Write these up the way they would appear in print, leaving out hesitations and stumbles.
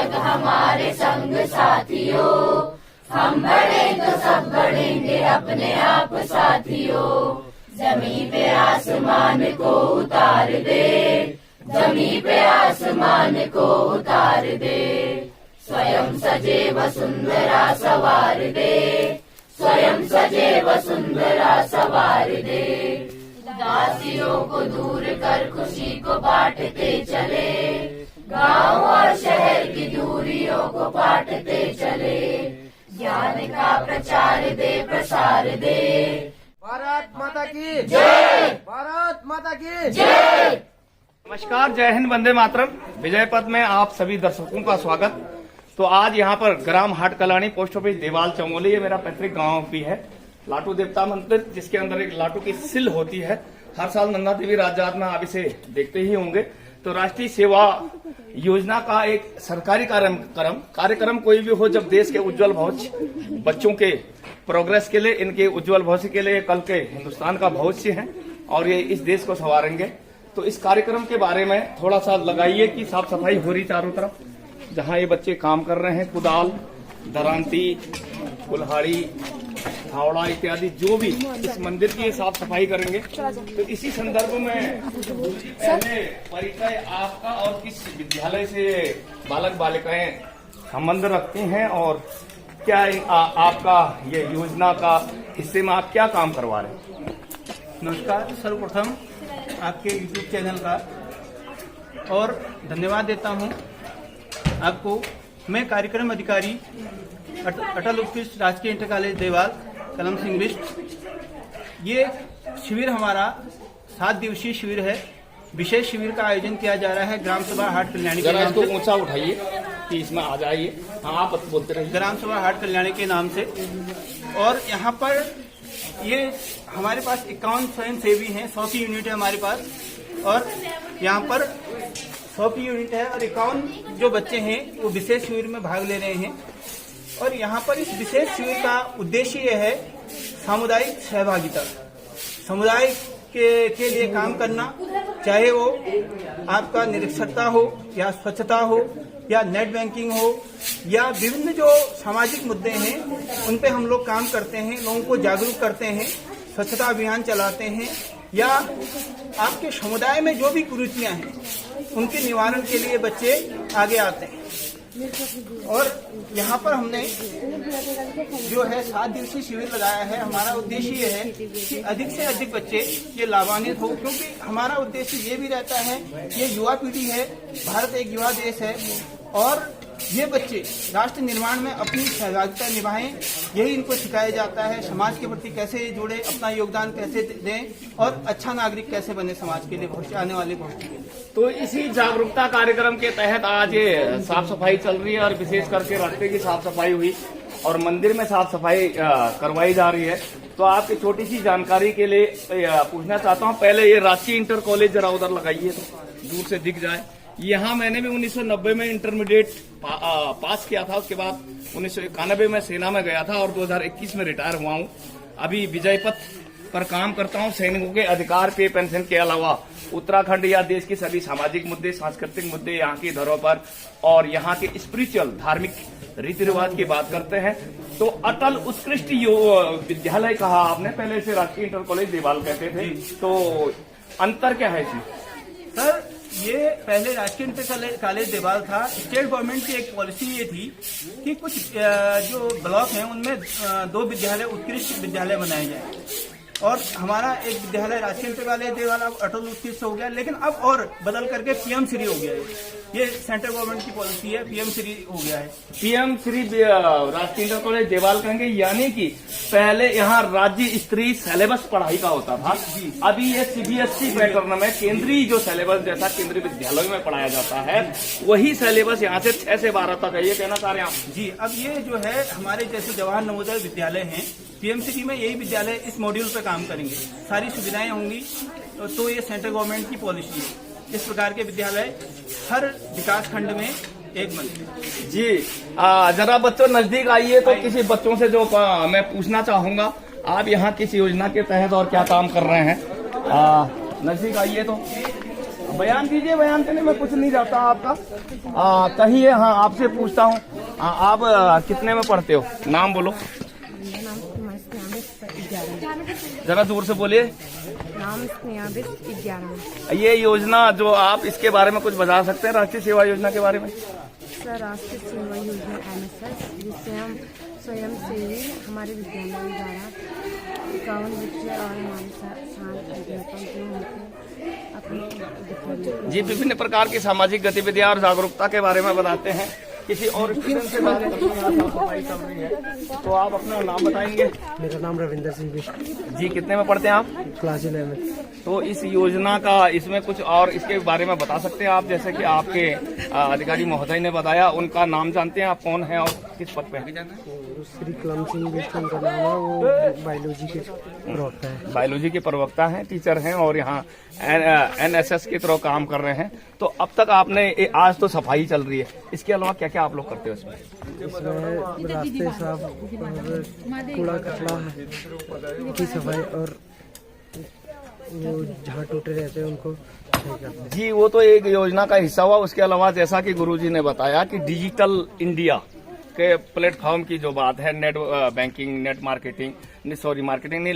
जग हमारे संग साथियों, हम बढ़े तो सब बढ़ेंगे अपने आप साथियों। जमीन पे आसमान को उतार दे, जमीन पे आसमान को उतार दे। स्वयं सजे वसुंधरा सवार दे, स्वयं सजे वसुंधरा सवार दे। दासियों को दूर कर खुशी को बांटते चले, गांव और शहर की दूरियों को बांटते चले। ज्ञान का प्रचार दे, प्रसार दे। भारत माता की जय, भारत माता की जय। नमस्कार, जय हिंद, वंदे मातरम। विजय पथ में आप सभी दर्शकों का स्वागत। तो आज यहाँ पर ग्राम हाट कलानी, पोस्ट ऑफिस देवाल चमोली, ये मेरा पैतृक गांव भी है। लाटू देवता मंदिर, जिसके अंदर एक लाटू की सिल होती है। हर साल नंदा देवी राजजात में आप इसे देखते ही होंगे। तो राष्ट्रीय सेवा योजना का एक सरकारी कार्यक्रम कोई भी हो, जब देश के उज्जवल भविष्य, बच्चों के प्रोग्रेस के लिए, इनके उज्जवल भविष्य के लिए, कल के हिंदुस्तान का भविष्य है और ये इस देश को संवारेंगे। तो इस कार्यक्रम के बारे में थोड़ा सा लगाइए कि साफ सफाई हो रही चारों तरफ, जहाँ ये बच्चे काम कर रहे हैं। कुदाल, दरांती, कुल्हाड़ी, फावड़ा इत्यादि जो भी इस मंदिर की साफ सफाई करेंगे। तो इसी संदर्भ में पहले परिचय आपका और किस विद्यालय से बालक बालिकाएं संबंध रखती हैं और क्या आपका ये योजना का हिस्से में आप क्या काम करवा रहे हैं? नमस्कार, सर्वप्रथम आपके YouTube चैनल का और धन्यवाद देता हूं आपको। मैं कार्यक्रम अधिकारी अटल उत्कृष्ट राजकीय इंटर कॉलेज देवाल, कलम सिंह बिष्ट। ये शिविर हमारा 7 दिवसीय शिविर है। विशेष शिविर का आयोजन किया जा रहा है ग्राम सभा हाट कल्याणी के नाम से। ऊंचा उठाइए कि इसमें आ जाइए। हाँ, आप बोलते रहिए। ग्राम सभा हाट कल्याणी के नाम से। और यहाँ पर ये हमारे पास 51 स्वयं सेवी हैं। 100 की यूनिट है हमारे पास और यहाँ पर 100 की यूनिट है और 51 जो बच्चे हैं वो विशेष शिविर में भाग ले रहे हैं। और यहाँ पर इस विशेष शिविर का उद्देश्य यह है सामुदायिक सहभागिता, समुदाय के लिए काम करना, चाहे वो आपका निरक्षरता हो या स्वच्छता हो या नेट बैंकिंग हो या विभिन्न जो सामाजिक मुद्दे हैं उन पे हम लोग काम करते हैं, लोगों को जागरूक करते हैं, स्वच्छता अभियान चलाते हैं या आपके समुदाय में जो भी कुरीतियां हैं उनके निवारण के लिए बच्चे आगे आते हैं। और यहाँ पर हमने जो है 7 दिवसीय शिविर लगाया है। हमारा उद्देश्य ये है कि अधिक से अधिक बच्चे ये लाभान्वित हो, क्योंकि हमारा उद्देश्य ये भी रहता है, ये युवा पीढ़ी है, भारत एक युवा देश है और ये बच्चे राष्ट्र निर्माण में अपनी सहभागिता निभाएं, यही इनको सिखाया जाता है। समाज के प्रति कैसे जुड़े, अपना योगदान कैसे दें और अच्छा नागरिक कैसे बने समाज के लिए, भविष्य आने वाले भविष्य के लिए। तो इसी जागरूकता कार्यक्रम के तहत आज ये साफ सफाई चल रही है और विशेष करके रास्ते की साफ सफाई हुई और मंदिर में साफ सफाई करवाई जा रही है। तो आपकी छोटी सी जानकारी के लिए पूछना चाहता हूँ, पहले ये राजकीय इंटर कॉलेज जरा उधर लगाइए तो दूर से दिख जाए। यहाँ मैंने भी 1990 में इंटरमीडिएट पास किया था। उसके बाद 1991 में सेना में गया था और 2021 में रिटायर हुआ हूँ। अभी विजय पथ पर काम करता हूँ। सैनिकों के अधिकार, पे, पेंशन के अलावा उत्तराखंड या देश के सभी सामाजिक मुद्दे, सांस्कृतिक मुद्दे, यहाँ की धरोहर और यहाँ के स्पिरिचुअल धार्मिक रीति रिवाज की बात करते हैं। तो अटल उत्कृष्ट विद्यालय कहा आपने, पहले से राजकीय इंटर कॉलेज देवाल कहते थे, तो अंतर क्या है इसमें? सर, ये पहले राजकीय इंटर कॉलेज देवाल था। स्टेट गवर्नमेंट की एक पॉलिसी ये थी कि कुछ जो ब्लॉक हैं उनमें 2 विद्यालय उत्कृष्ट विद्यालय बनाए जाए और हमारा एक विद्यालय राजकीय इंटर कॉलेज देवाल अब अटल उत्कृष्ट हो गया, लेकिन अब और बदल करके पीएम श्री हो गया है। ये सेंट्रल गवर्नमेंट की पॉलिसी है, पीएम श्री हो गया है। पीएम श्री राजकीय इंटर कॉलेज देवाल कहेंगे, यानी कि पहले यहाँ राज्य स्तरीय सिलेबस पढ़ाई का होता था। अभी ये सीबीएसई पैटर्न में केंद्रीय जो सिलेबस जैसा केंद्रीय विद्यालयों में पढ़ाया जाता है वही सिलेबस यहाँ से 6 से 12 तक है, ये कहना चाह रहे हैं आप? जी, अब ये जो है हमारे जैसे जवाहर नवोदय विद्यालय हैं, पीएमसीडी में यही विद्यालय इस मॉड्यूल पर काम करेंगे, सारी सुविधाएं होंगी। तो ये सेंट्रल गवर्नमेंट की पॉलिसी है। इस प्रकार के विद्यालय हर विकास खंड में एक बने। जी, जरा बच्चों नजदीक आइए तो किसी बच्चों से जो मैं पूछना चाहूंगा, आप यहाँ किस योजना के तहत और क्या काम कर रहे हैं? नजदीक आइए तो बयान दीजिए, बयान देने में कुछ नहीं जाता आपका। कहिए, हाँ आपसे पूछता हूँ, आप कितने में पढ़ते हो? नाम बोलो। जरा दूर से बोलिए। नाम ये योजना जो आप, इसके बारे में कुछ बता सकते हैं, राष्ट्रीय सेवा योजना के बारे में? सर, राष्ट्रीय सेवा योजना NSS, जिससे हम स्वयं सेवी हमारे विद्यालय द्वारा 51 बच्चे और हमारे साथ अध्यापक जो होते जी विभिन्न प्रकार की सामाजिक गतिविधियां और जागरूकता के बारे में बताते हैं। किसी और स्टूडेंट से बात करते हैं, यहाँ सफाई चल रही है, तो आप अपना नाम बताएंगे? मेरा नाम रविंदर सिंह बिष्ट। जी, कितने में पढ़ते हैं आप? क्लास 11। तो इस योजना का, इसमें कुछ और इसके बारे में बता सकते हैं आप? जैसे कि आपके अधिकारी महोदय ने बताया, उनका नाम जानते हैं आप, कौन है और किस पद पे है? श्री कलम सिंह बिष्ट उनका नाम है, वो बायोलॉजी के प्रवक्ता है। बायोलॉजी के प्रवक्ता हैं, टीचर हैं और यहाँ NSS की तरह काम कर रहे हैं। तो अब तक आपने, आज तो सफाई चल रही है, इसके अलावा क्या क्या आप लोग करते हो इसमें? इसमें रास्ते साफ और कूड़ा कचरा की सफाई और वो जहाँ टूटे रहते हैं उनको सही करते हैं। जी, वो तो एक योजना का हिस्सा हुआ। उसके अलावा जैसा कि गुरुजी ने बताया कि डिजिटल इंडिया के प्लेटफॉर्म की जो बात है, नेट बैंकिंग, नेट मार्केटिंग नहीं,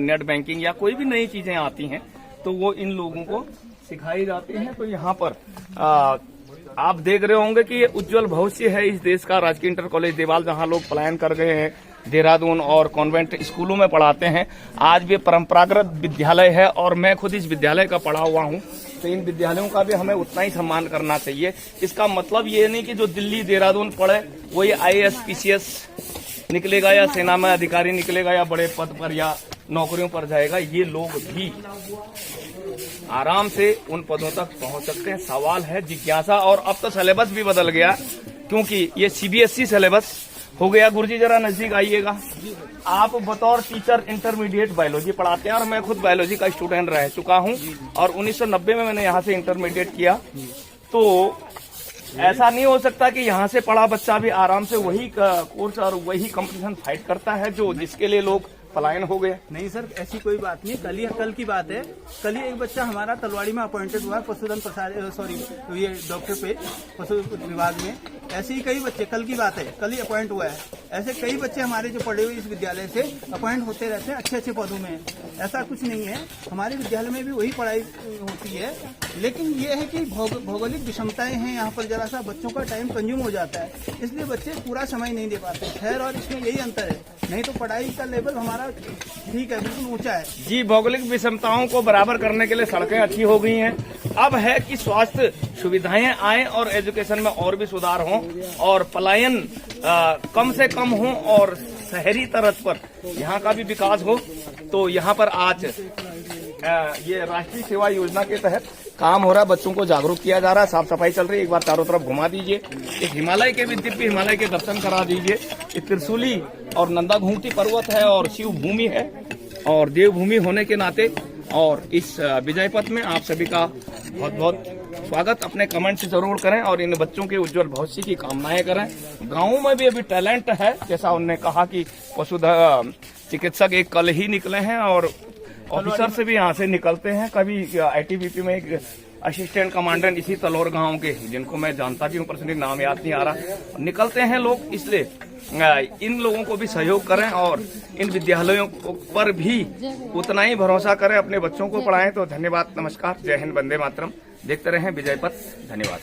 नेट बैंकिंग या कोई भी नई चीजें आती हैं तो वो इन लोगों को सिखाई जाती हैं। तो यहाँ पर आप देख रहे होंगे कि ये उज्जवल भविष्य है इस देश का। राजकीय इंटर कॉलेज देवाल, जहाँ लोग पलायन कर गए हैं, देहरादून और कॉन्वेंट स्कूलों में पढ़ाते हैं, आज भी परंपरागत विद्यालय है और मैं खुद इस विद्यालय का पढ़ा हुआ हूँ। तो इन विद्यालयों का भी हमें उतना ही सम्मान करना चाहिए। इसका मतलब ये नहीं कि जो दिल्ली देहरादून पढ़े वही IAS PCS निकलेगा या सेना में अधिकारी निकलेगा या बड़े पद पर या नौकरियों पर जाएगा। ये लोग भी आराम से उन पदों तक पहुंच सकते हैं। सवाल है जिज्ञासा। और अब तो सिलेबस भी बदल गया, क्योंकि ये CBSE सिलेबस हो गया। गुरुजी जरा नजदीक आइएगा। आप बतौर टीचर इंटरमीडिएट बायोलॉजी पढ़ाते हैं और मैं खुद बायोलॉजी का स्टूडेंट रह चुका हूं और 1990 में मैंने यहाँ से इंटरमीडिएट किया। तो ऐसा नहीं हो सकता कि यहाँ से पढ़ा बच्चा भी आराम से वही कोर्स और वही कंपटीशन फाइट करता है जो जिसके लिए लोग पलायन हो गए। नहीं सर, ऐसी कोई बात नहीं। कल की बात है, कल ही एक बच्चा हमारा तलवाड़ी में अपॉइंटेड हुआ पशुधन ये डॉक्टर पे पशु विभाग में। ऐसे ही कई बच्चे, कल की बात है, कल ही अपॉइंट हुआ है। ऐसे कई बच्चे हमारे जो पढ़े हुए इस विद्यालय से अपॉइंट होते रहते हैं अच्छे अच्छे पदों में। ऐसा कुछ नहीं है, हमारे विद्यालय में भी वही पढ़ाई होती है। लेकिन ये है कि भौगोलिक विषमताएं हैं यहाँ पर, जरा सा बच्चों का टाइम कंज्यूम हो जाता है, इसलिए बच्चे पूरा समय नहीं दे पाते। खैर, और इसमें यही अंतर है, नहीं तो पढ़ाई का लेवल हमारा ठीक है, बिल्कुल ऊंचा है। जी, भौगोलिक विषमताओं को बराबर करने के लिए सड़कें अच्छी हो गई हैं। अब है कि स्वास्थ्य सुविधाएं आए और एजुकेशन में और भी सुधार हो और पलायन कम से कम हो और शहरी तरज पर यहाँ का भी विकास हो। तो यहाँ पर आज ये राष्ट्रीय सेवा योजना के तहत काम हो रहा है, बच्चों को जागरूक किया जा रहा है, साफ सफाई चल रही है। एक बार चारों तरफ घुमा दीजिए, एक हिमालय के भी दिव्य हिमालय के दर्शन करा दीजिए। एक त्रिशूली और नंदा घूमती पर्वत है और शिव भूमि है और देवभूमि होने के नाते और इस विजय पथ में आप सभी का बहुत बहुत स्वागत। अपने कमेंट से जरूर करें और इन बच्चों के उज्जवल भविष्य की कामनाएं करें। गाँव में भी अभी टैलेंट है, जैसा उन्होंने कहा कि पशुधन चिकित्सक एक कल ही निकले हैं और ऑफिसर से भी यहाँ से निकलते हैं। कभी ITBP में एक असिस्टेंट कमांडेंट इसी तलौर गांव के, जिनको मैं जानता भी हूँ, पर्सनली नाम याद नहीं आ रहा, निकलते हैं लोग। इसलिए इन लोगों को भी सहयोग करें और इन विद्यालयों पर भी उतना ही भरोसा करें, अपने बच्चों को पढ़ाएं। तो धन्यवाद, नमस्कार, जय हिंद, वंदे मातरम। देखते रहें विजय पथ। धन्यवाद।